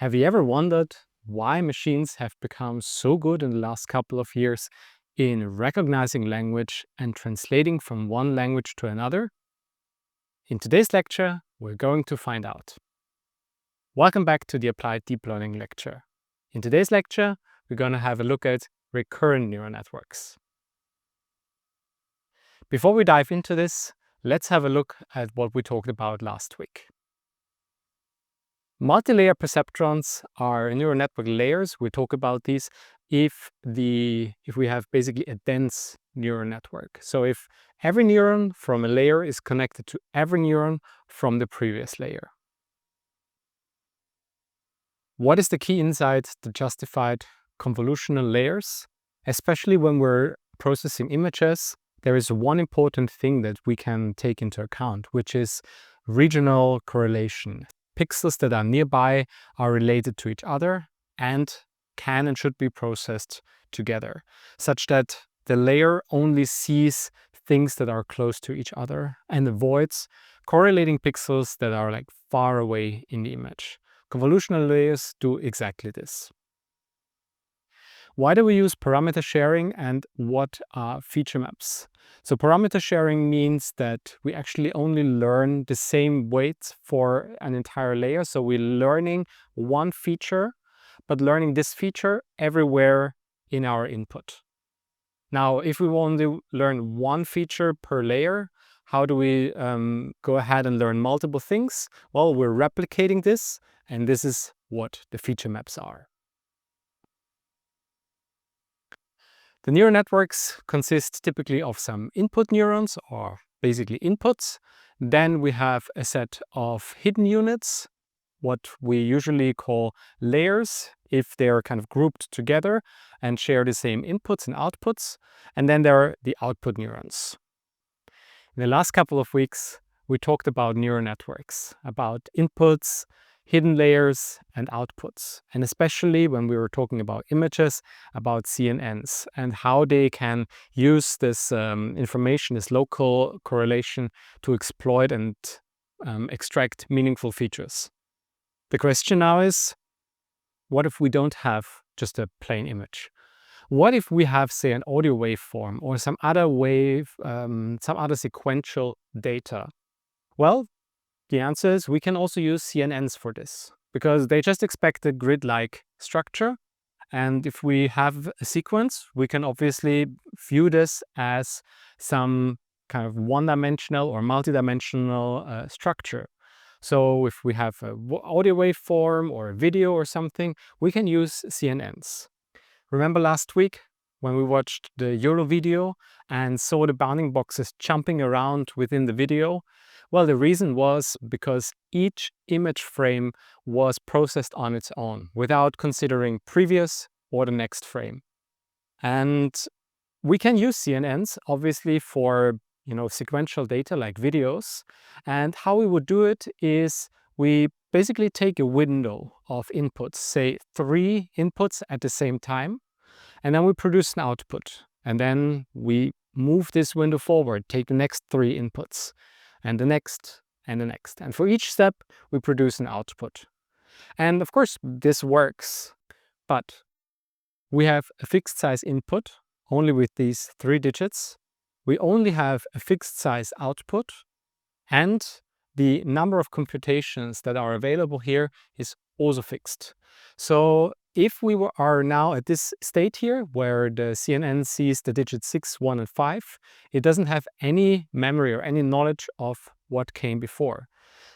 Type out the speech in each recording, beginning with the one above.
Have you ever wondered why machines have become so good in the last couple of years in recognizing language and translating from one language to another? In today's lecture, we're going to find out. Welcome back to the Applied Deep Learning lecture. In today's lecture, we're going to have a look at recurrent neural networks. Before we dive into this, let's have a look at what we talked about last week. Multi-layer perceptrons are neural network layers. We talk about these if we have basically a dense neural network. So if every neuron from a layer is connected to every neuron from the previous layer. What is the key insight to justified convolutional layers? Especially when we're processing images, there is one important thing that we can take into account, which is regional correlation. Pixels that are nearby are related to each other and can and should be processed together, such that the layer only sees things that are close to each other and avoids correlating pixels that are like far away in the image. Convolutional layers do exactly this. Why do we use parameter sharing and what are feature maps? So parameter sharing means that we actually only learn the same weights for an entire layer. So we're learning one feature, but learning this feature everywhere in our input. Now, if we want to learn one feature per layer, how do we go ahead and learn multiple things? Well, we're replicating this, and this is what the feature maps are. The neural networks consist typically of some input neurons, or basically inputs. Then we have a set of hidden units, what we usually call layers, if they are kind of grouped together and share the same inputs and outputs. And then there are the output neurons. In the last couple of weeks, we talked about neural networks, about inputs, hidden layers and outputs, and especially when we were talking about images, about CNNs and how they can use this information, this local correlation, to exploit and extract meaningful features. The question now is, what if we don't have just a plain image? What if we have, say, an audio waveform or some other some other sequential data? Well, the answer is we can also use CNNs for this, because they just expect a grid-like structure. And if we have a sequence, we can obviously view this as some kind of one-dimensional or multi-dimensional structure. So if we have an audio waveform or a video or something, we can use CNNs. Remember last week when we watched the YOLO video and saw the bounding boxes jumping around within the video? Well, the reason was because each image frame was processed on its own without considering previous or the next frame. And we can use CNNs obviously for sequential data like videos. And how we would do it is we basically take a window of inputs, say 3 inputs at the same time, and then we produce an output. And then we move this window forward, take the next 3 inputs, and the next, and the next. And for each step, we produce an output. And of course, this works, but we have a fixed size input, only with these 3 digits. We only have a fixed size output, and the number of computations that are available here is also fixed. So if we are now at this state here, where the CNN sees the digits 6, 1, and 5, it doesn't have any memory or any knowledge of what came before.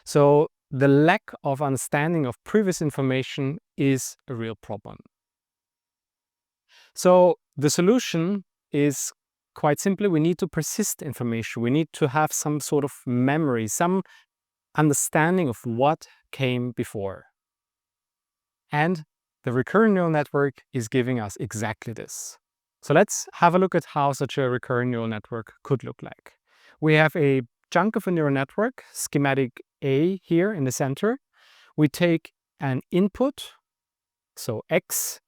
So the lack of understanding of previous information is a real problem. So the solution is quite simply, we need to persist information. We need to have some sort of memory, some understanding of what came before. And the recurrent neural network is giving us exactly this. So let's have a look at how such a recurrent neural network could look like. We have a chunk of a neural network, schematic A here in the center. We take an input, so xt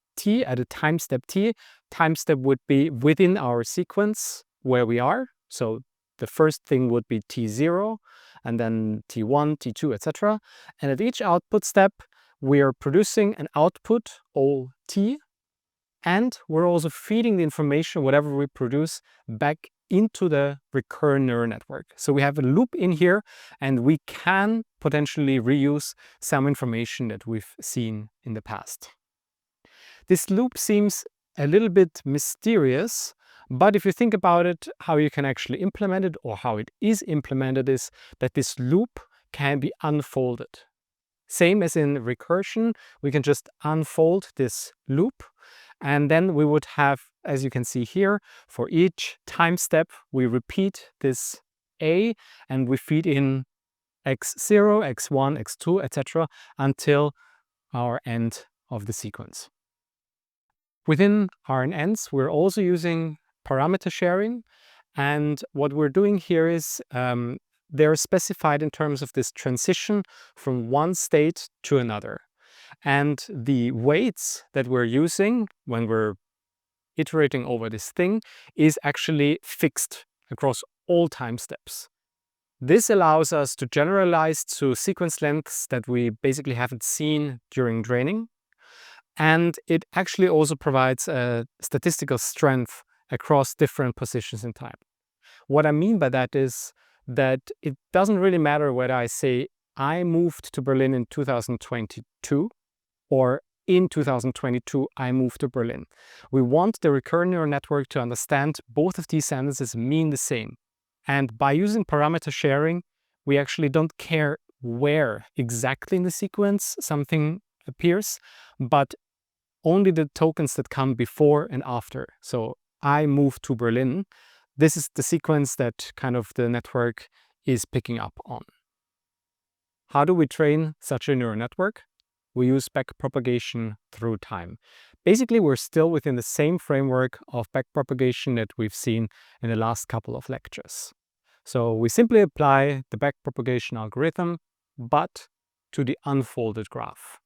at a time step t. Time step would be within our sequence where we are. So the first thing would be t0, and then t1, t2, etc. And at each output step, we are producing an output, OT, and we're also feeding the information, whatever we produce, back into the recurrent neural network. So we have a loop in here, and we can potentially reuse some information that we've seen in the past. This loop seems a little bit mysterious, but if you think about it, how you can actually implement it, or how it is implemented, is that this loop can be unfolded. Same as in recursion, we can just unfold this loop, and then we would have, as you can see here, for each time step, we repeat this A, and we feed in x0, x1, x2, etc. until our end of the sequence. Within RNNs, we're also using parameter sharing, and what we're doing here is they're specified in terms of this transition from one state to another. And the weights that we're using when we're iterating over this thing is actually fixed across all time steps. This allows us to generalize to sequence lengths that we basically haven't seen during training. And it actually also provides a statistical strength across different positions in time. What I mean by that is that it doesn't really matter whether I say I moved to Berlin in 2022 or in 2022 I moved to Berlin. We want the recurrent neural network to understand both of these sentences mean the same. And by using parameter sharing, we actually don't care where exactly in the sequence something appears, but only the tokens that come before and after. So I moved to Berlin. This is the sequence that kind of the network is picking up on. How do we train such a neural network? We use backpropagation through time. Basically, we're still within the same framework of backpropagation that we've seen in the last couple of lectures. So we simply apply the backpropagation algorithm, but to the unfolded graph.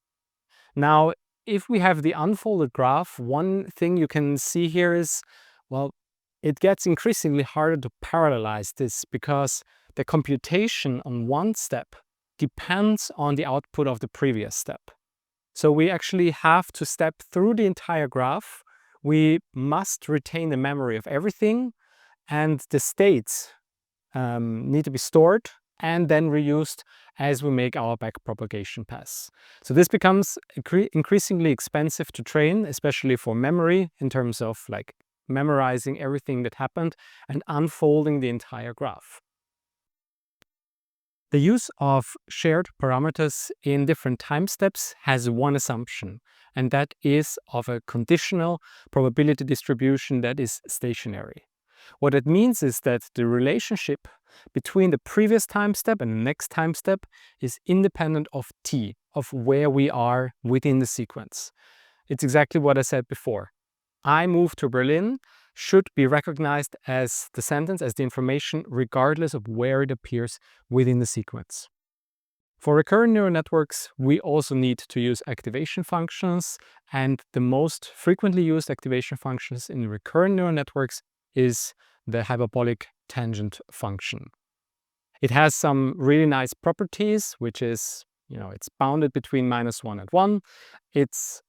Now, if we have the unfolded graph, one thing you can see here is, well, it gets increasingly harder to parallelize this because the computation on one step depends on the output of the previous step. So we actually have to step through the entire graph. We must retain the memory of everything, and the states need to be stored and then reused as we make our backpropagation pass. So this becomes increasingly expensive to train, especially for memory, in terms of like memorizing everything that happened and unfolding the entire graph. The use of shared parameters in different time steps has one assumption, and that is of a conditional probability distribution that is stationary. What it means is that the relationship between the previous time step and the next time step is independent of t, of where we are within the sequence. It's exactly what I said before. I moved to Berlin should be recognized as the sentence, as the information, regardless of where it appears within the sequence. For recurrent neural networks, we also need to use activation functions, and the most frequently used activation functions in recurrent neural networks is the hyperbolic tangent function. It has some really nice properties, which is, it's bounded between -1 and 1. It's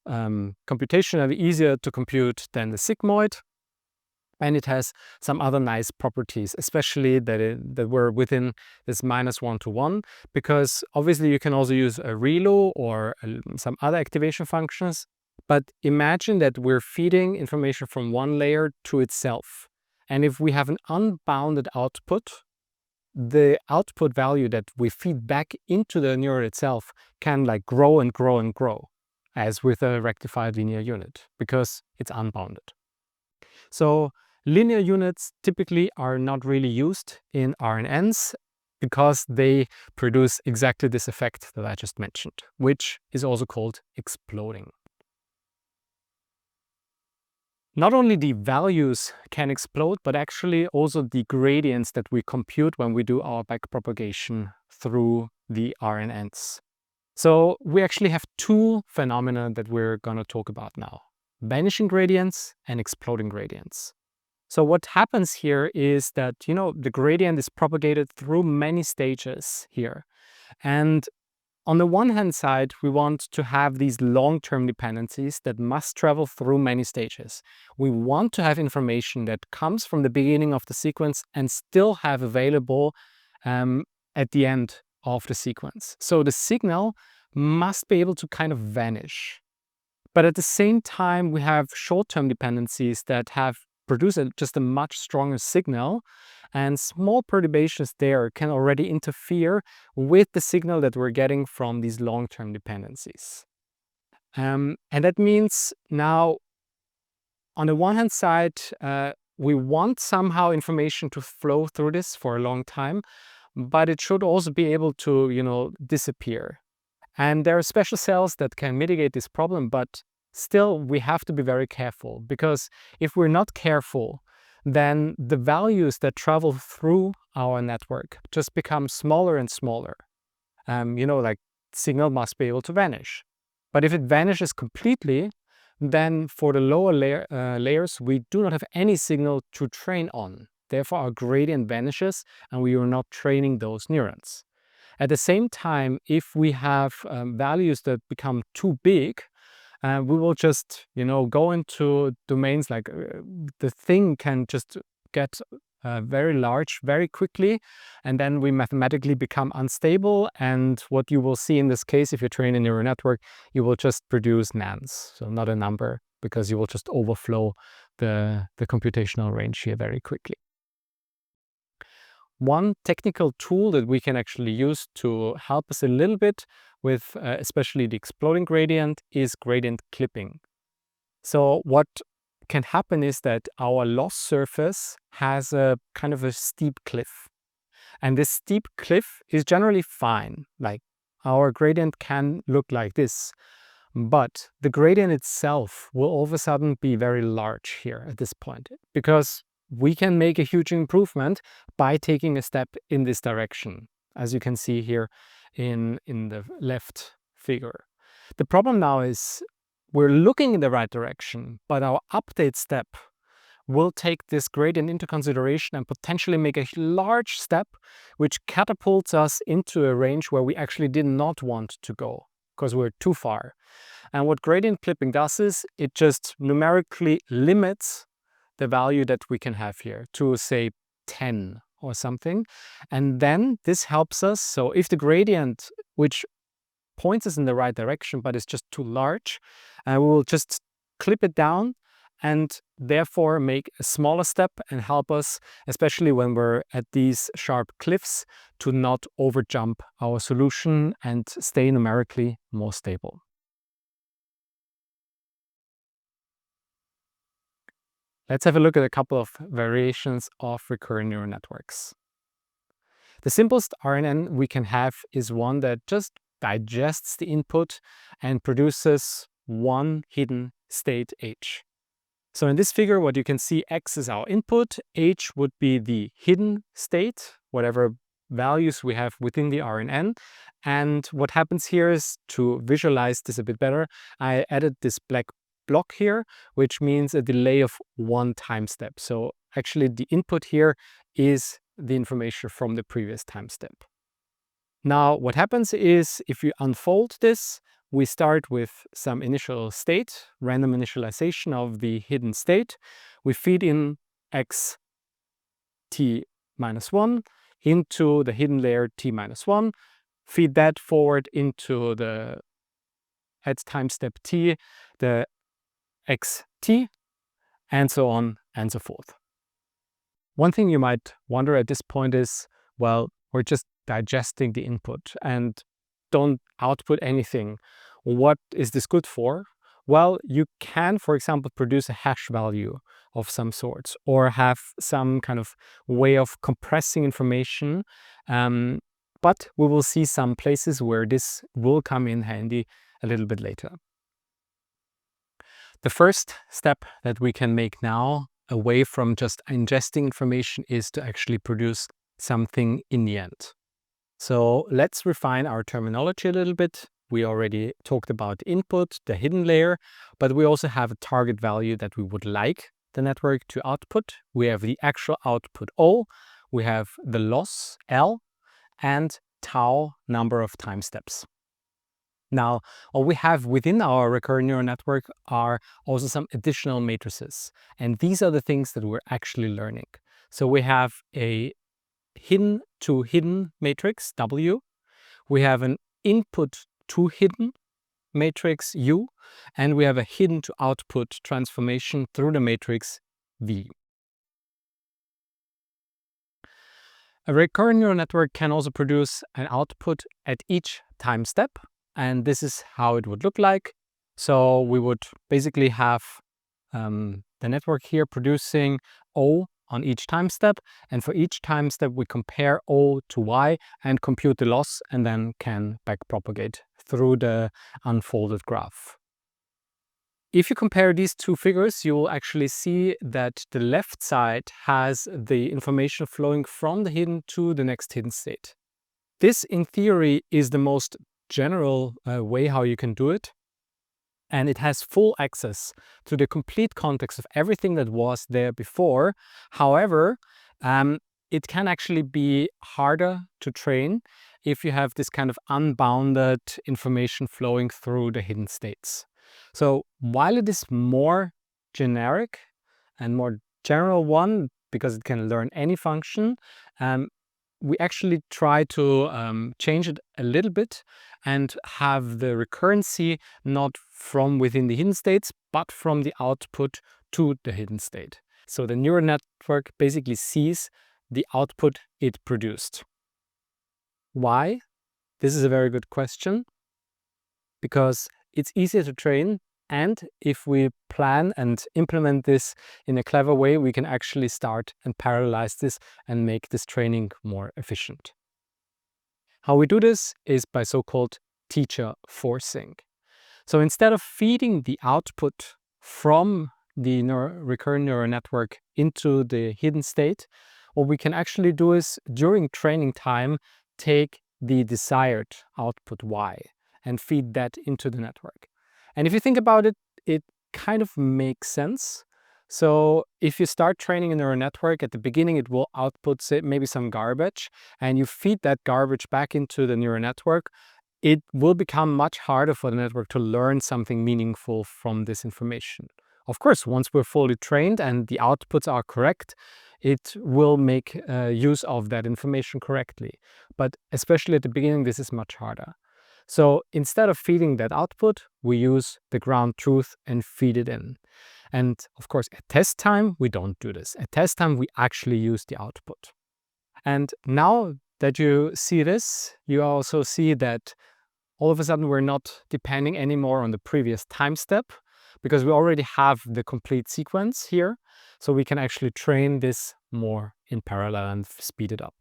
computationally easier to compute than the sigmoid. And it has some other nice properties, especially that were within this -1 to 1, because obviously you can also use a ReLU or some other activation functions. But imagine that we're feeding information from one layer to itself. And if we have an unbounded output, the output value that we feed back into the neuron itself can like grow and grow and grow, as with a rectified linear unit, because it's unbounded. So linear units typically are not really used in RNNs because they produce exactly this effect that I just mentioned, which is also called exploding. Not only the values can explode, but actually also the gradients that we compute when we do our backpropagation through the RNNs. So we actually have two phenomena that we're going to talk about now: vanishing gradients and exploding gradients. So what happens here is that, the gradient is propagated through many stages here. And On the one hand side, we want to have these long-term dependencies that must travel through many stages. We want to have information that comes from the beginning of the sequence and still have available at the end of the sequence. So the signal must be able to kind of vanish. But at the same time, we have short-term dependencies that have produced just a much stronger signal, and small perturbations there can already interfere with the signal that we're getting from these long-term dependencies. And that means now, on the one hand side, we want somehow information to flow through this for a long time, but it should also be able to, disappear. And there are special cells that can mitigate this problem, but still we have to be very careful, because if we're not careful, then the values that travel through our network just become smaller and smaller. Like signal must be able to vanish. But if it vanishes completely, then for the lower layers, we do not have any signal to train on. Therefore, our gradient vanishes and we are not training those neurons. At the same time, if we have values that become too big, we will just, go into domains like the thing can just get very large very quickly, and then we mathematically become unstable. And what you will see in this case, if you train a neural network, you will just produce nans, so not a number, because you will just overflow the computational range here very quickly. One technical tool that we can actually use to help us a little bit with especially the exploding gradient is gradient clipping. So what can happen is that our loss surface has a kind of a steep cliff. And this steep cliff is generally fine. Like our gradient can look like this. But the gradient itself will all of a sudden be very large here at this point, because we can make a huge improvement by taking a step in this direction, as you can see here in the left figure. The problem now is we're looking in the right direction, but our update step will take this gradient into consideration and potentially make a large step, which catapults us into a range where we actually did not want to go, because we're too far. And what gradient clipping does is it just numerically limits the value that we can have here to, say, 10 or something. And then this helps us. So if the gradient, which points us in the right direction but is just too large, we will just clip it down and therefore make a smaller step and help us, especially when we're at these sharp cliffs, to not overjump our solution and stay numerically more stable. Let's have a look at a couple of variations of recurrent neural networks. The simplest RNN we can have is one that just digests the input and produces one hidden state H. So in this figure, what you can see, X is our input, H would be the hidden state, whatever values we have within the RNN. And what happens here is, to visualize this a bit better, I added this black block here, which means a delay of one time step. So actually the input here is the information from the previous time step. Now what happens is, if you unfold this, we start with some initial state, random initialization of the hidden state. We feed in x t minus 1 into the hidden layer t minus 1, feed that forward into the, at time step t, the xt, and so on and so forth. One thing you might wonder at this point is, well, we're just digesting the input and don't output anything. What is this good for? Well, you can, for example, produce a hash value of some sorts, or have some kind of way of compressing information. But we will see some places where this will come in handy a little bit later. The first step that we can make now, away from just ingesting information, is to actually produce something in the end. So let's refine our terminology a little bit. We already talked about input, the hidden layer, but we also have a target value that we would like the network to output. We have the actual output O, we have the loss L, and tau, number of time steps. Now, what we have within our recurrent neural network are also some additional matrices. And these are the things that we're actually learning. So we have a hidden to hidden matrix, W. We have an input to hidden matrix, U. And we have a hidden to output transformation through the matrix, V. A recurrent neural network can also produce an output at each time step. And this is how it would look like. So we would basically have the network here producing O on each time step. And for each time step, we compare O to Y and compute the loss and then can backpropagate through the unfolded graph. If you compare these two figures, you will actually see that the left side has the information flowing from the hidden to the next hidden state. This, in theory, is the most general way how you can do it. And it has full access to the complete context of everything that was there before. However, it can actually be harder to train if you have this kind of unbounded information flowing through the hidden states. So while it is more generic and more general one, because it can learn any function, we actually try to change it a little bit and have the recurrency not from within the hidden states, but from the output to the hidden state. So the neural network basically sees the output it produced. Why? This is a very good question, because it's easier to train, and if we plan and implement this in a clever way, we can actually start and parallelize this and make this training more efficient. How we do this is by so-called teacher forcing. So instead of feeding the output from the recurrent neural network into the hidden state, what we can actually do is during training time, take the desired output Y and feed that into the network. And if you think about it, it kind of makes sense. So if you start training a neural network, at the beginning it will output, say, maybe some garbage, and you feed that garbage back into the neural network, it will become much harder for the network to learn something meaningful from this information. Of course, once we're fully trained and the outputs are correct, it will make use of that information correctly. But especially at the beginning, this is much harder. So instead of feeding that output, we use the ground truth and feed it in. And of course, at test time, we don't do this. At test time, we actually use the output. And now that you see this, you also see that all of a sudden we're not depending anymore on the previous time step, because we already have the complete sequence here. So we can actually train this more in parallel and speed it up.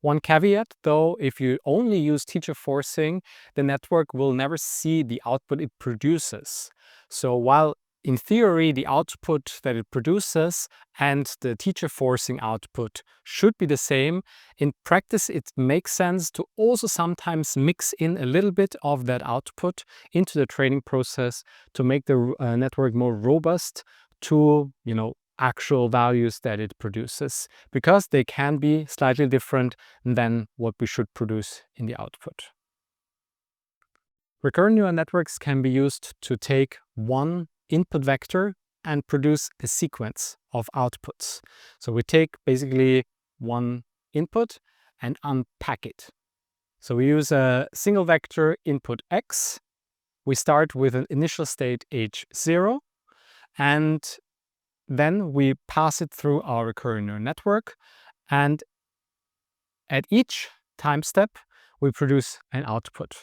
One caveat though, if you only use teacher forcing, the network will never see the output it produces. So while in theory the output that it produces and the teacher forcing output should be the same, in practice it makes sense to also sometimes mix in a little bit of that output into the training process to make the network more robust to, actual values that it produces, because they can be slightly different than what we should produce in the output. Recurrent neural networks can be used to take one input vector and produce a sequence of outputs. So we take basically one input and unpack it. So we use a single vector input x. We start with an initial state h0, and then we pass it through our recurrent neural network, and at each time step, we produce an output.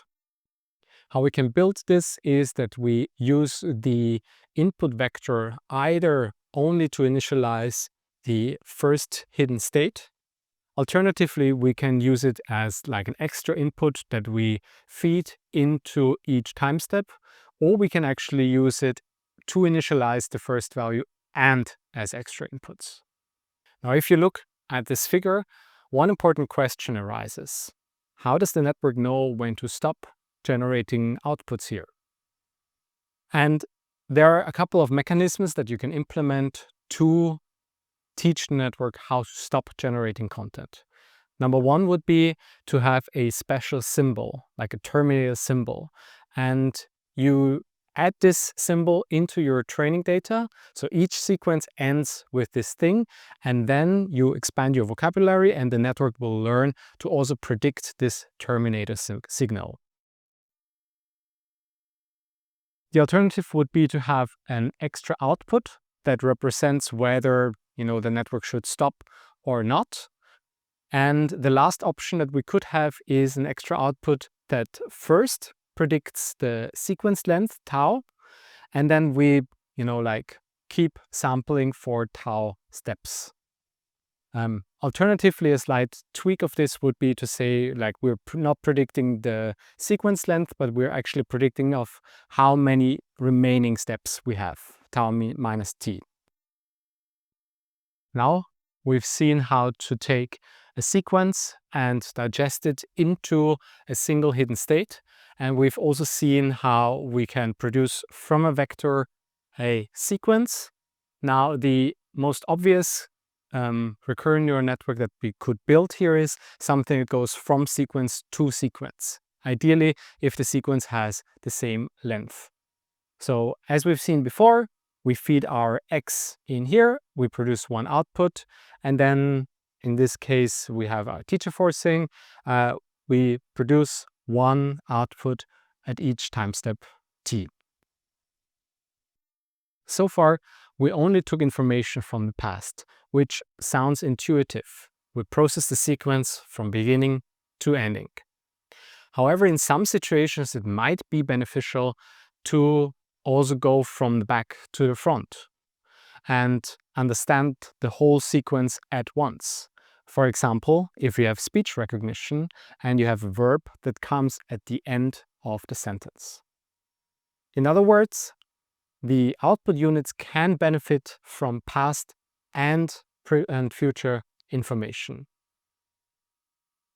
How we can build this is that we use the input vector either only to initialize the first hidden state. Alternatively, we can use it as like an extra input that we feed into each time step, or we can actually use it to initialize the first value and as extra inputs. Now, if you look at this figure, one important question arises. How does the network know when to stop generating outputs here? And there are a couple of mechanisms that you can implement to teach the network how to stop generating content. Number one would be to have a special symbol, like a terminator symbol. And you add this symbol into your training data. So each sequence ends with this thing, and then you expand your vocabulary and the network will learn to also predict this terminator signal. The alternative would be to have an extra output that represents whether, the network should stop or not. And the last option that we could have is an extra output that first predicts the sequence length, tau, and then we, keep sampling for tau steps. Alternatively, a slight tweak of this would be to say, we're not predicting the sequence length, but we're actually predicting of how many remaining steps we have, tau minus t. Now, we've seen how to take a sequence and digest it into a single hidden state. And we've also seen how we can produce from a vector a sequence. Now, the most obvious recurrent neural network that we could build here is something that goes from sequence to sequence. Ideally, if the sequence has the same length. So as we've seen before, we feed our X in here, we produce one output, and then in this case, we have our teacher forcing. We produce one output at each time step t. So far, we only took information from the past, which sounds intuitive. We process the sequence from beginning to ending. However, in some situations, it might be beneficial to also go from the back to the front and understand the whole sequence at once. For example, if you have speech recognition and you have a verb that comes at the end of the sentence. In other words, the output units can benefit from past and future information.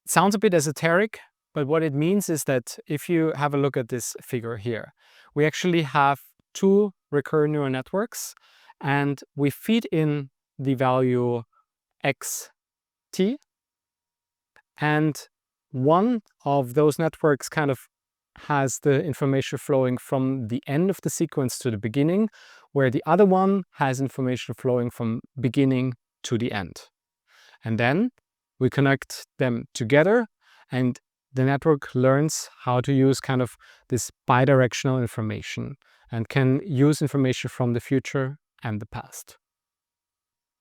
It sounds a bit esoteric, but what it means is that if you have a look at this figure here, we actually have two recurrent neural networks, and we feed in the value xt, and one of those networks kind of has the information flowing from the end of the sequence to the beginning, where the other one has information flowing from beginning to the end. And then we connect them together, and the network learns how to use kind of this bidirectional information and can use information from the future and the past.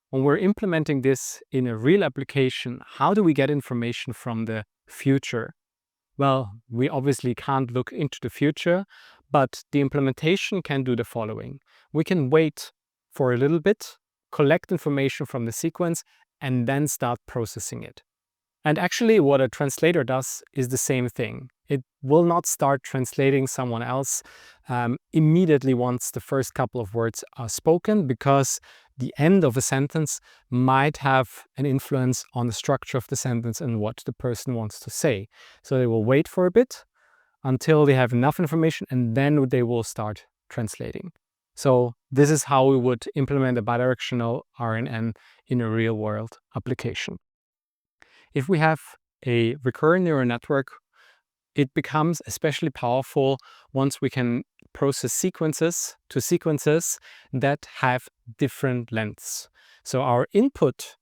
When we're implementing this in a real application, how do we get information from the future? Well, we obviously can't look into the future, but the implementation can do the following. We can wait for a little bit, collect information from the sequence, and then start processing it. And actually, what a translator does is the same thing. It will not start translating someone else immediately once the first couple of words are spoken, because the end of a sentence might have an influence on the structure of the sentence and what the person wants to say. So they will wait for a bit until they have enough information, and then they will start translating. So this is how we would implement a bidirectional RNN in a real-world application. If we have a recurrent neural network, it becomes especially powerful once we can process sequences to sequences that have different lengths. So our input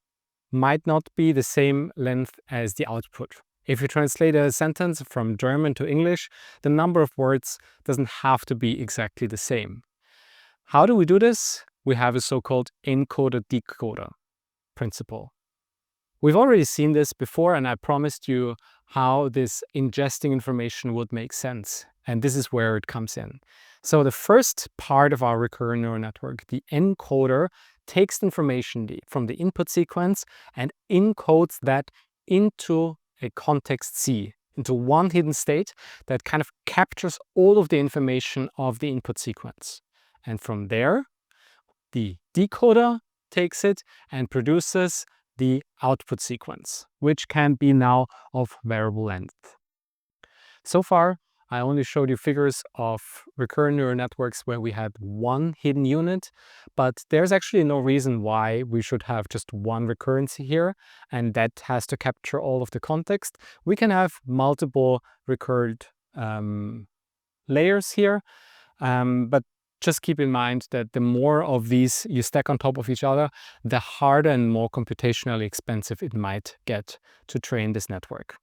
might not be the same length as the output. If you translate a sentence from German to English, the number of words doesn't have to be exactly the same. How do we do this? We have a so-called Encoder-Decoder principle. We've already seen this before, and I promised you how this ingesting information would make sense. And this is where it comes in. So the first part of our recurrent neural network, the encoder, takes information from the input sequence and encodes that into a context C, into one hidden state that kind of captures all of the information of the input sequence. And from there, the decoder takes it and produces the output sequence, which can be now of variable length. So far, I only showed you figures of recurrent neural networks where we had one hidden unit, but there's actually no reason why we should have just one recurrency here, and that has to capture all of the context. We can have multiple recurrent layers here, but just keep in mind that the more of these you stack on top of each other, the harder and more computationally expensive it might get to train this network.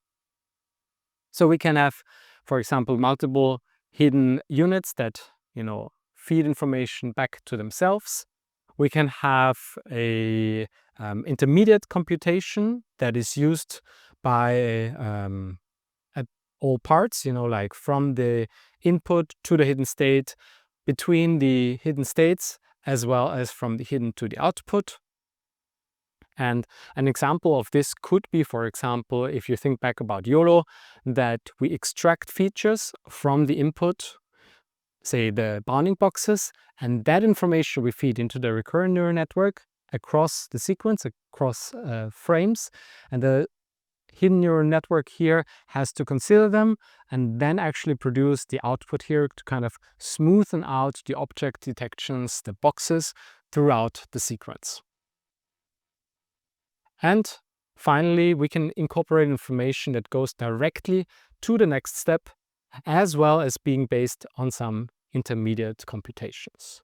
So we can have, for example, multiple hidden units that, feed information back to themselves. We can have a intermediate computation that is used by at all parts, like from the input to the hidden state, between the hidden states, as well as from the hidden to the output. And an example of this could be, for example, if you think back about YOLO, that we extract features from the input, say the bounding boxes, and that information we feed into the recurrent neural network across the sequence, across frames, and the hidden neural network here has to consider them and then actually produce the output here to kind of smoothen out the object detections, the boxes, throughout the sequence. And finally, we can incorporate information that goes directly to the next step, as well as being based on some intermediate computations.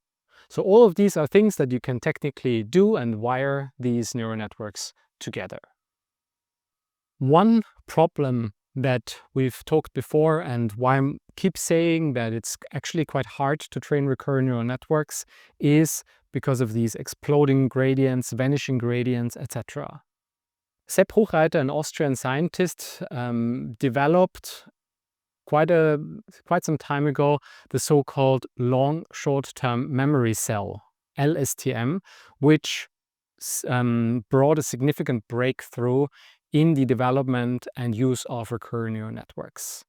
So all of these are things that you can technically do and wire these neural networks together. One problem that we've talked before, and why I keep saying that it's actually quite hard to train recurrent neural networks, is because of these exploding gradients, vanishing gradients, etc. Sepp Hochreiter, an Austrian scientist, developed quite some time ago the so-called long short-term memory cell, LSTM, which brought a significant breakthrough in the development and use of recurrent neural networks.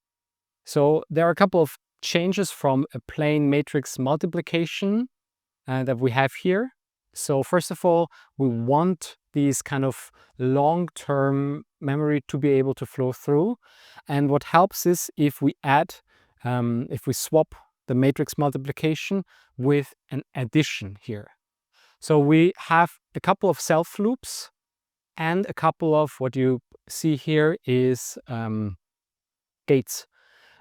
So there are a couple of changes from a plain matrix multiplication that we have here. So first of all, we want these kind of long-term memory to be able to flow through. And what helps is if we swap the matrix multiplication with an addition here. So we have a couple of self loops and a couple of, what you see here is gates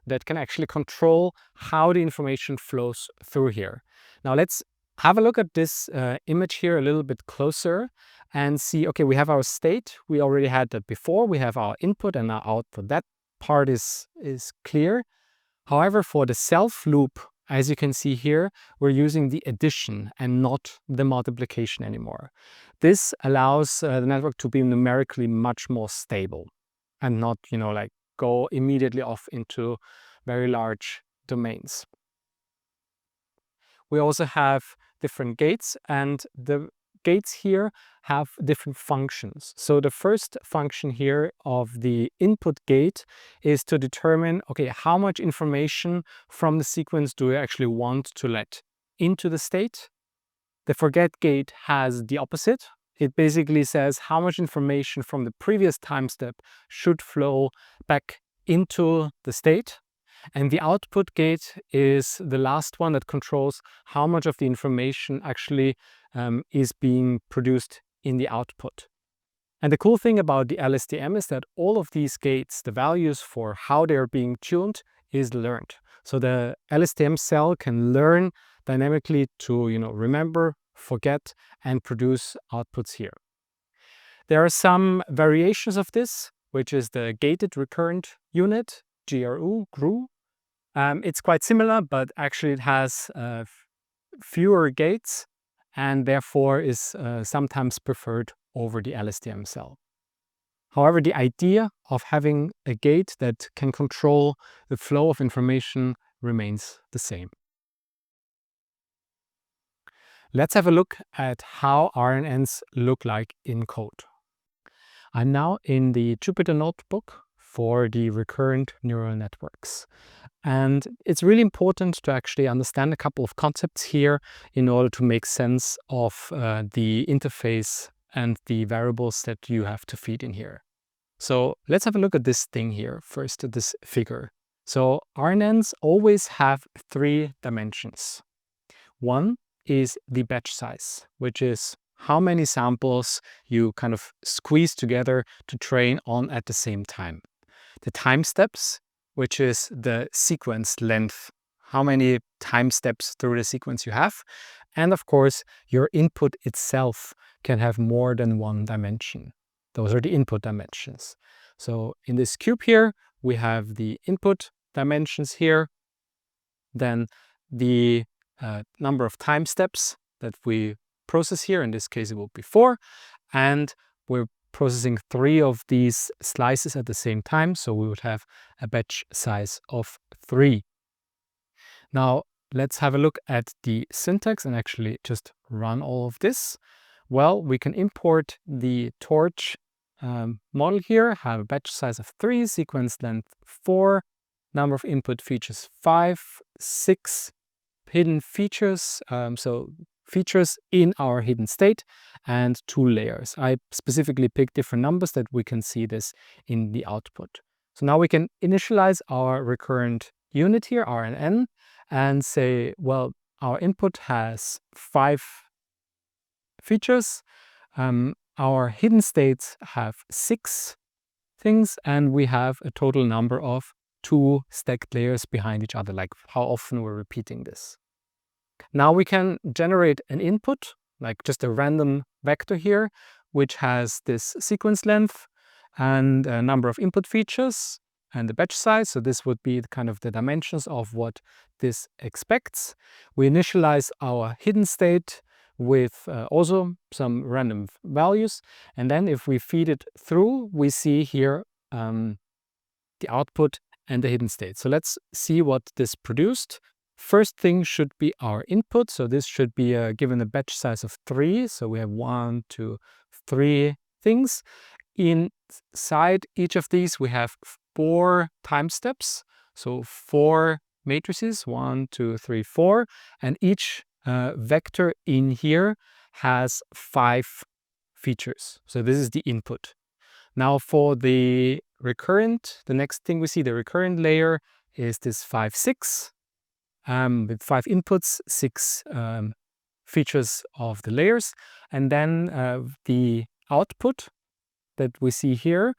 that can actually control how the information flows through here. Now let's have a look at this image here a little bit closer and see, okay, we have our state. We already had that before. We have our input and our output. That part is clear. However, for the self loop, as you can see here, we're using the addition and not the multiplication anymore. This allows the network to be numerically much more stable and not, like go immediately off into very large domains. We also have different gates, and the gates here have different functions. So the first function here of the input gate is to determine, okay, how much information from the sequence do we actually want to let into the state. The forget gate has the opposite. It basically says how much information from the previous time step should flow back into the state. And the output gate is the last one that controls how much of the information actually is being produced in the output. And the cool thing about the LSTM is that all of these gates, the values for how they're being tuned, is learned. So the LSTM cell can learn dynamically to remember, forget, and produce outputs here. There are some variations of this, which is the gated recurrent unit, GRU. It's quite similar, but actually it has fewer gates and therefore is sometimes preferred over the LSTM cell. However, the idea of having a gate that can control the flow of information remains the same. Let's have a look at how RNNs look like in code. I'm now in the Jupyter notebook for the recurrent neural networks. And it's really important to actually understand a couple of concepts here in order to make sense of the interface and the variables that you have to feed in here. So let's have a look at this thing here first, at this figure. So RNNs always have 3 dimensions. One is the batch size, which is how many samples you kind of squeeze together to train on at the same time. The time steps, which is the sequence length, how many time steps through the sequence you have. And of course, your input itself can have more than one dimension. Those are the input dimensions. So in this cube here, we have the input dimensions here, then the number of time steps that we process here. In this case, it will be 4. And we're processing 3 of these slices at the same time. So we would have a batch size of 3. Now, let's have a look at the syntax and actually just run all of this. Well, we can import the torch model here, have a batch size of 3, sequence length 4, number of input features 5, 6 hidden features, so features in our hidden state, and 2 layers. I specifically picked different numbers that we can see this in the output. So now we can initialize our recurrent unit here, RNN, and say, well, our input has 5 features. Our hidden states have 6 things, and we have a total number of 2 stacked layers behind each other, like how often we're repeating this. Now we can generate an input, like just a random vector here, which has this sequence length and a number of input features and the batch size. So this would be kind of the dimensions of what this expects. We initialize our hidden state with also some random values. And then if we feed it through, we see here the output and the hidden state. So let's see what this produced. First thing should be our input. So this should be given a batch size of 3. So we have 1, 2, 3 things. Inside each of these, we have 4 time steps. So 4 matrices, 1, 2, 3, 4. And each vector in here has 5 features. So this is the input. Now for the recurrent, the next thing we see, the recurrent layer is this 5, 6. With 5 inputs, 6 features of the layers. And then the output that we see here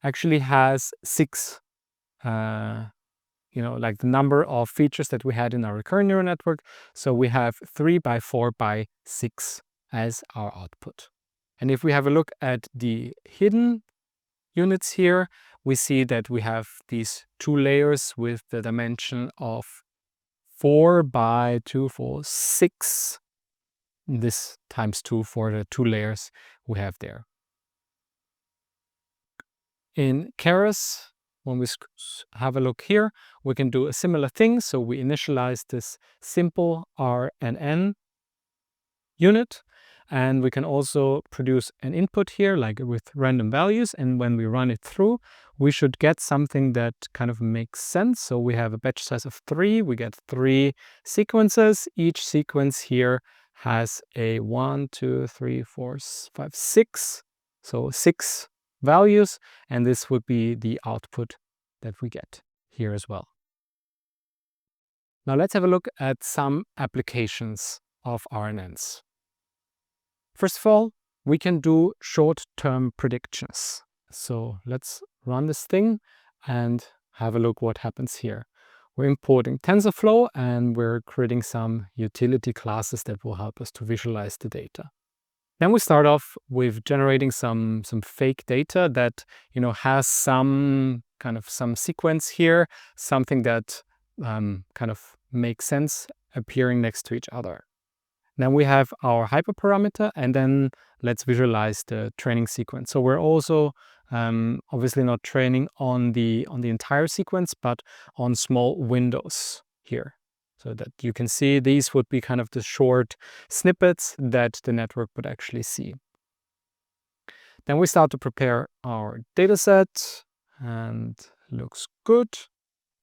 actually has 6, like the number of features that we had in our recurrent neural network. So we have 3 by 4 by 6 as our output. And if we have a look at the hidden units here, we see that we have these 2 layers with the dimension of 4 by 2, 4, 6. This times 2 for the 2 layers we have there. In Keras, when we have a look here, we can do a similar thing. So we initialize this simple RNN unit, and we can also produce an input here, like with random values. And when we run it through, we should get something that kind of makes sense. So we have a batch size of 3. We get 3 sequences. Each sequence here has a 1, 2, 3, 4, 5, 6. So 6 values, and this would be the output that we get here as well. Now let's have a look at some applications of RNNs. First of all, we can do short-term predictions. So let's run this thing and have a look what happens here. We're importing TensorFlow and we're creating some utility classes that will help us to visualize the data. Then we start off with generating some fake data that has some sequence here, something that kind of makes sense appearing next to each other. Then we have our hyperparameter, and then let's visualize the training sequence. So we're also obviously not training on the entire sequence, but on small windows here. So that you can see these would be kind of the short snippets that the network would actually see. Then we start to prepare our data set, and looks good.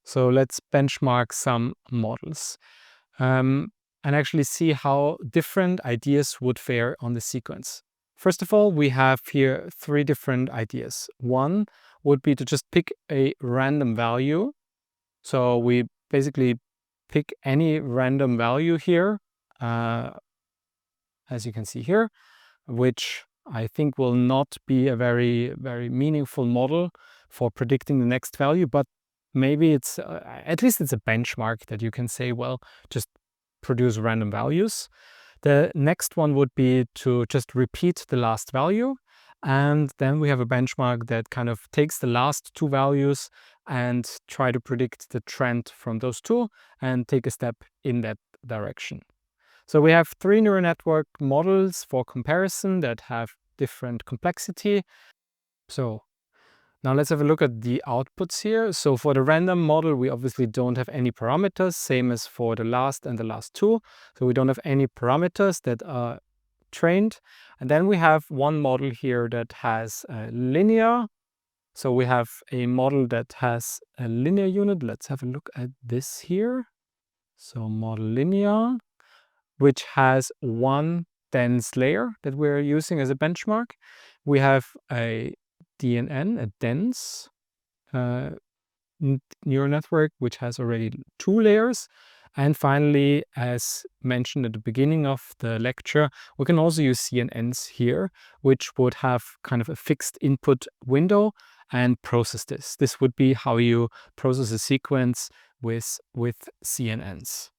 So let's benchmark some models and actually see how different ideas would fare on the sequence. First of all, we have here 3 different ideas. One would be to just pick a random value So we basically pick any random value here, as you can see here, which I think will not be a very, very meaningful model for predicting the next value, but maybe it's, at least it's a benchmark that you can say, well, just produce random values. The next one would be to just repeat the last value. And then we have a benchmark that kind of takes the last two values and try to predict the trend from those two and take a step in that direction. So we have 3 neural network models for comparison that have different complexity. So now let's have a look at the outputs here. So for the random model, we obviously don't have any parameters, same as for the last and the last two. So we don't have any parameters that are trained. And then we have one model here that has a linear. So we have a model that has a linear unit. Let's have a look at this here. So model linear, which has one dense layer that we're using as a benchmark. We have a DNN, a dense neural network, which has already 2 layers. And finally, as mentioned at the beginning of the lecture, we can also use CNNs here, which would have kind of a fixed input window and process this. This would be how you process a sequence with CNNs.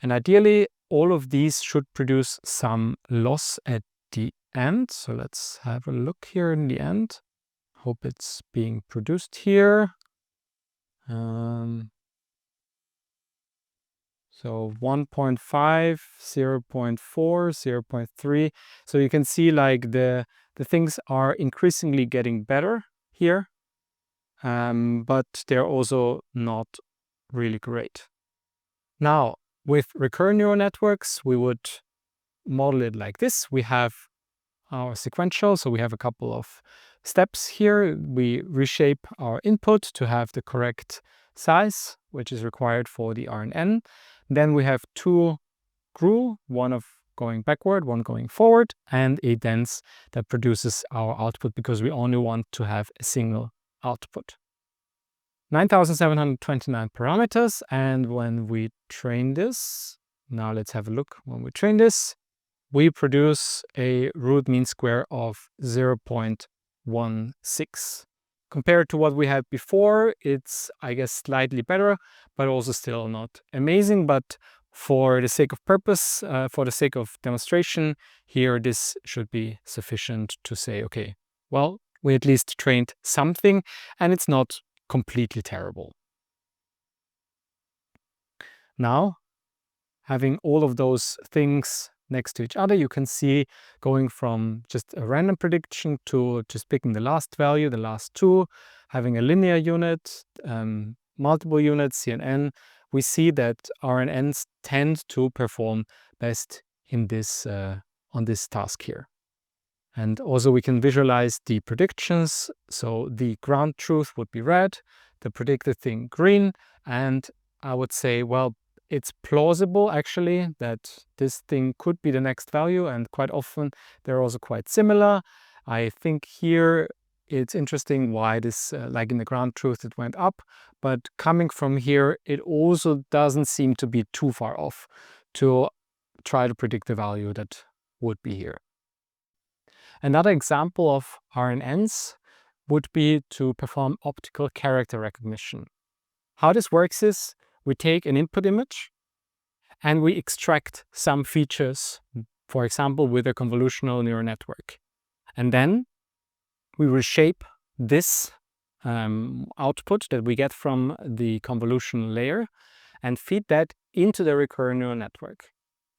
And ideally, all of these should produce some loss at the end. So let's have a look here in the end. Hope it's being produced here. So 1.5, 0.4, 0.3. So you can see like the things are increasingly getting better here, but they're also not really great. Now, with recurrent neural networks, we would model it like this. We have our sequential, so we have a couple of steps here. We reshape our input to have the correct size, which is required for the RNN. Then we have 2 GRU, one of going backward, one going forward, and a dense that produces our output because we only want to have a single output. 9,729 parameters, and when we train this, now let's have a look. When we train this, we produce a root mean square of 0.16. Compared to what we had before, it's, I guess, slightly better, but also still not amazing. But for the sake of purpose, for the sake of demonstration, here this should be sufficient to say, okay, well, we at least trained something, and it's not completely terrible. Now, having all of those things next to each other, you can see going from just a random prediction to just picking the last value, the last two, having a linear unit, multiple units, CNN, we see that RNNs tend to perform best in this on this task here. And also we can visualize the predictions. So the ground truth would be red, the predicted thing green, and I would say, well, it's plausible actually that this thing could be the next value, and quite often they're also quite similar. I think here it's interesting why this, like in the ground truth, it went up, but coming from here, it also doesn't seem to be too far off to try to predict the value that would be here. Another example of RNNs would be to perform optical character recognition. How this works is we take an input image and we extract some features, for example, with a convolutional neural network. And then we reshape this output that we get from the convolutional layer and feed that into the recurrent neural network.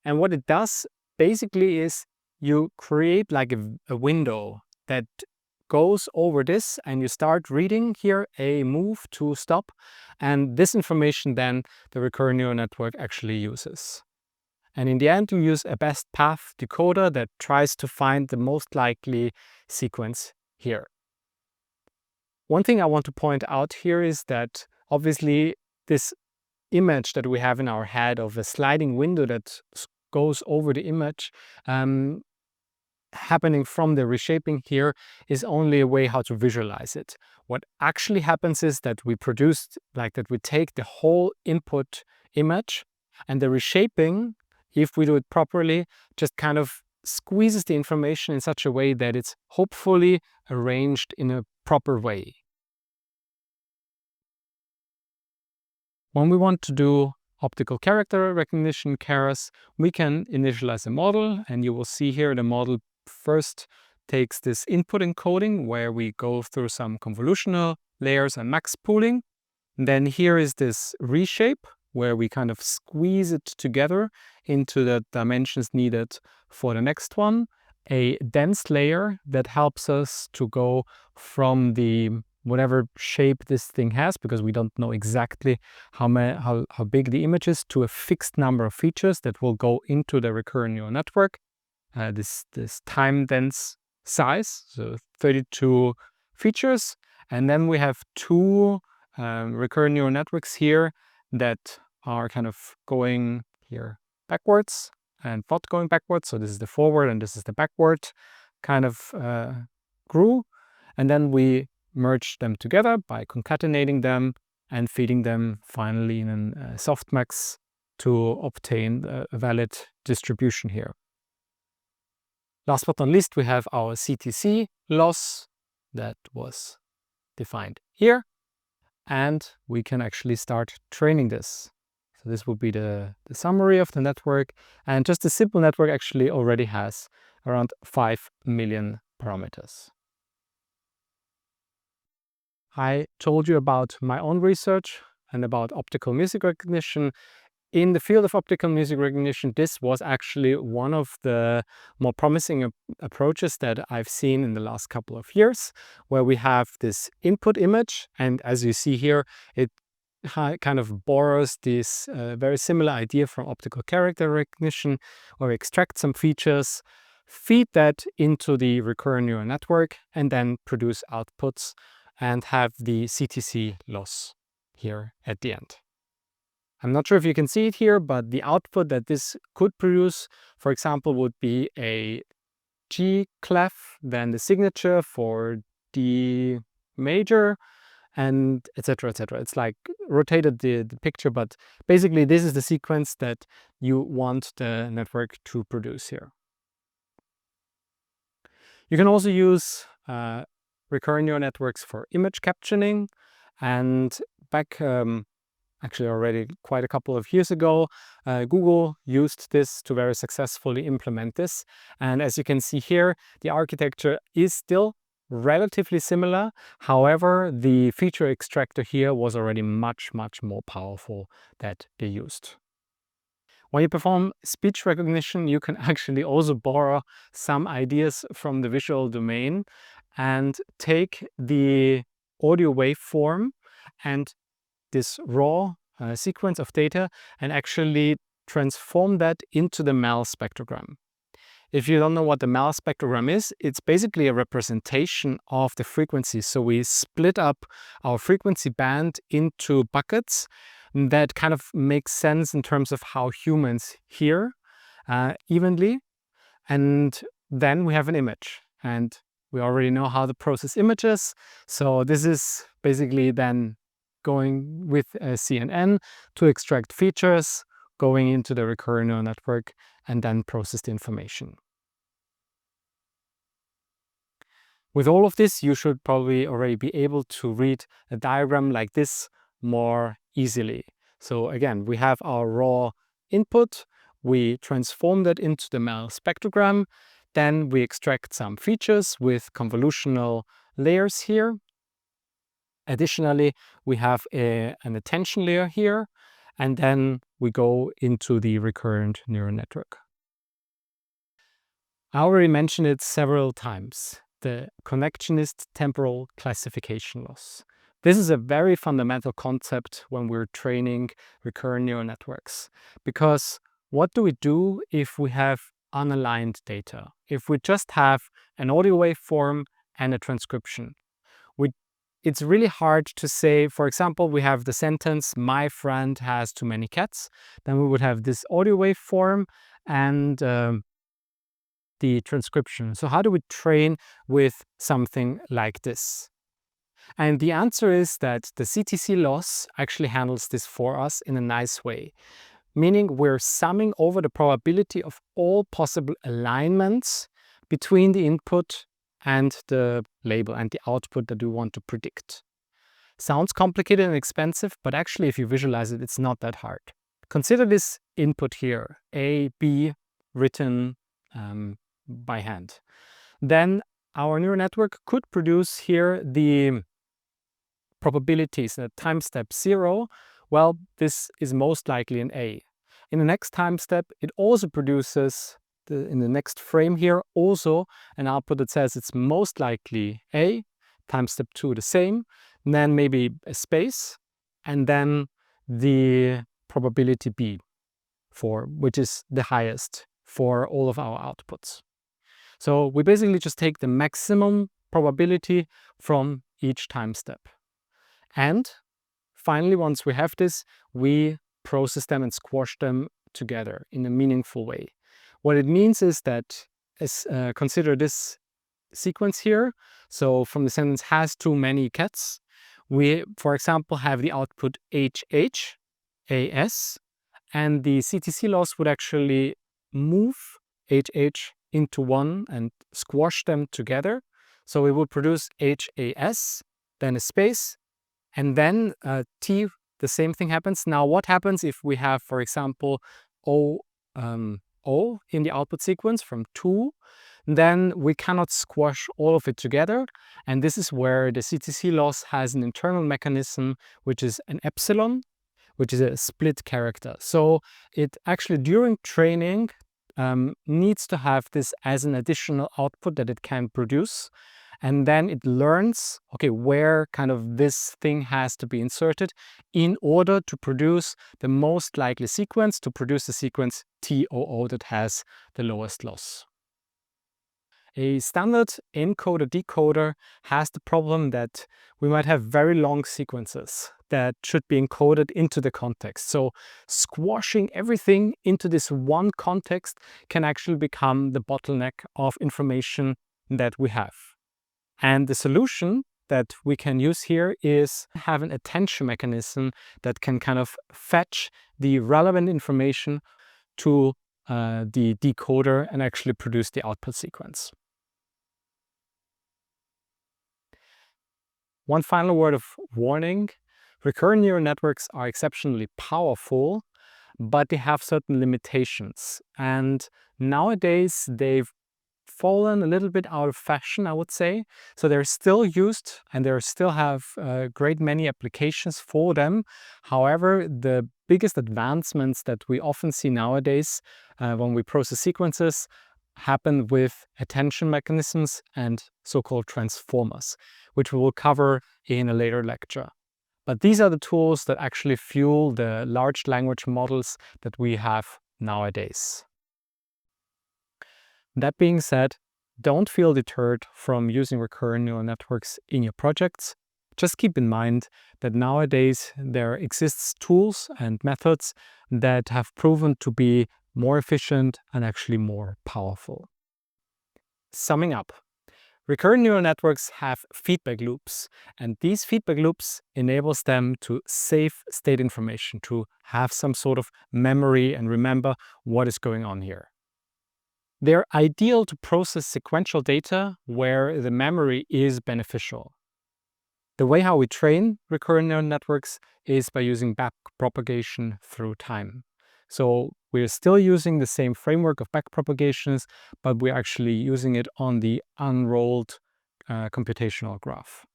And what it does basically is you create like a window that goes over this, and you start reading here a move to stop, and this information then the recurrent neural network actually uses. And in the end, you use a best path decoder that tries to find the most likely sequence here. One thing I want to point out here is that obviously this image that we have in our head of a sliding window that goes over the image happening from the reshaping here is only a way how to visualize it. What actually happens is that we take the whole input image, and the reshaping, if we do it properly, just kind of squeezes the information in such a way that it's hopefully arranged in a proper way. When we want to do optical character recognition keras, we can initialize a model, and you will see here the model first takes this input encoding where we go through some convolutional layers and max pooling. And then here is this reshape where we kind of squeeze it together into the dimensions needed for the next one. A dense layer that helps us to go from the whatever shape this thing has, because we don't know exactly how big the image is, to a fixed number of features that will go into the recurrent neural network. This time dense size, so 32 features. And then we have two recurrent neural networks here that are kind of going here backwards and not going backwards. So this is the forward and this is the backward kind of GRU. And then we merge them together by concatenating them and feeding them finally in a softmax to obtain a valid distribution here. Last but not least, we have our CTC loss that was defined here, and we can actually start training this. So this will be the summary of the network, and just a simple network actually already has around 5 million parameters. I told you about my own research and about optical music recognition. In the field of optical music recognition, this was actually one of the more promising approaches that I've seen in the last couple of years, where we have this input image, and as you see here, it kind of borrows this very similar idea from optical character recognition, where we extract some features, feed that into the recurrent neural network, and then produce outputs and have the CTC loss here at the end. I'm not sure if you can see it here, but the output that this could produce, for example, would be a G clef, then the signature for D major, and etc. etc. It's like rotated the picture, but basically this is the sequence that you want the network to produce here. You can also use recurrent neural networks for image captioning, and back actually already quite a couple of years ago, Google used this to very successfully implement this. And as you can see here, the architecture is still relatively similar. However, the feature extractor here was already much more powerful that they used. When you perform speech recognition, you can actually also borrow some ideas from the visual domain and take the audio waveform and this raw sequence of data and actually transform that into the MEL spectrogram. If you don't know what the MEL spectrogram is, it's basically a representation of the frequencies. So we split up our frequency band into buckets that kind of makes sense in terms of how humans hear evenly. And then we have an image, and we already know how to process images. So this is basically then going with a CNN to extract features, going into the recurrent neural network, and then process the information. With all of this, you should probably already be able to read a diagram like this more easily. So again, we have our raw input, we transform that into the MEL spectrogram, then we extract some features with convolutional layers here. Additionally, we have an attention layer here, and then we go into the recurrent neural network. I already mentioned it several times, the Connectionist Temporal Classification loss. This is a very fundamental concept when we're training recurrent neural networks, because what do we do if we have unaligned data? If we just have an audio waveform and a transcription? It's really hard to say, for example, we have the sentence, "My friend has too many cats." Then we would have this audio waveform and the transcription. So how do we train with something like this? And the answer is that the CTC loss actually handles this for us in a nice way, meaning we're summing over the probability of all possible alignments between the input and the label and the output that we want to predict. Sounds complicated and expensive, but actually if you visualize it, it's not that hard. Consider this input here, A, B, written by hand. Then our neural network could produce here the probabilities at time step 0. Well, this is most likely an A. In the next time step, it also produces, in the next frame here, also an output that says it's most likely A, time step 2 the same, and then maybe a space, and then the probability B, which is the highest for all of our outputs. So we basically just take the maximum probability from each time step. And finally, once we have this, we process them and squash them together in a meaningful way. What it means is that, consider this sequence here. So from the sentence has too many cats, we, for example, have the output HH, AS, and the CTC loss would actually move HH into one and squash them together. So we would produce HAS, then a space, and then T, the same thing happens. Now what happens if we have, for example, O in the output sequence from 2? Then we cannot squash all of it together. And this is where the CTC loss has an internal mechanism, which is an epsilon, which is a split character. So it actually, during training, needs to have this as an additional output that it can produce. And then it learns, okay, where kind of this thing has to be inserted in order to produce the most likely sequence, to produce the sequence TOO that has the lowest loss. A standard encoder-decoder has the problem that we might have very long sequences that should be encoded into the context. So squashing everything into this one context can actually become the bottleneck of information that we have. And the solution that we can use here is have an attention mechanism that can kind of fetch the relevant information to the decoder and actually produce the output sequence. One final word of warning: recurrent neural networks are exceptionally powerful, but they have certain limitations. And nowadays they've fallen a little bit out of fashion, I would say. So they're still used and they still have a great many applications for them. However, the biggest advancements that we often see nowadays when we process sequences happen with attention mechanisms and so-called transformers, which we will cover in a later lecture. But these are the tools that actually fuel the large language models that we have nowadays. That being said, don't feel deterred from using recurrent neural networks in your projects. Just keep in mind that nowadays there exists tools and methods that have proven to be more efficient and actually more powerful. Summing up, recurrent neural networks have feedback loops, and these feedback loops enables them to save state information, to have some sort of memory and remember what is going on here. They're ideal to process sequential data where the memory is beneficial. The way how we train recurrent neural networks is by using backpropagation through time. So we're still using the same framework of backpropagations, but we're actually using it on the unrolled computational graph.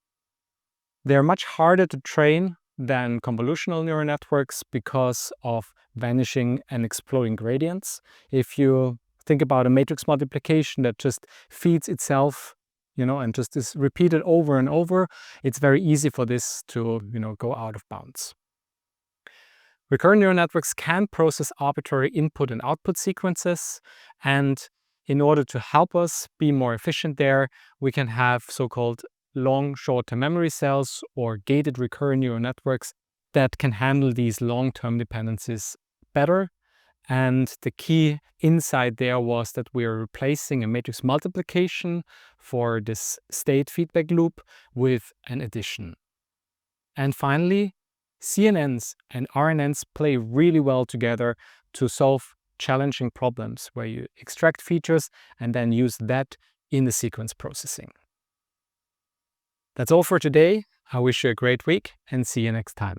They're much harder to train than convolutional neural networks because of vanishing and exploding gradients. If you think about a matrix multiplication that just feeds itself, and just is repeated over and over, it's very easy for this to, go out of bounds. Recurrent neural networks can process arbitrary input and output sequences, and in order to help us be more efficient there, we can have so-called long short-term memory cells or gated recurrent neural networks that can handle these long-term dependencies better And the key insight there was that we are replacing a matrix multiplication for this state feedback loop with an addition. And finally, CNNs and RNNs play really well together to solve challenging problems where you extract features and then use that in the sequence processing. That's all for today. I wish you a great week and see you next time.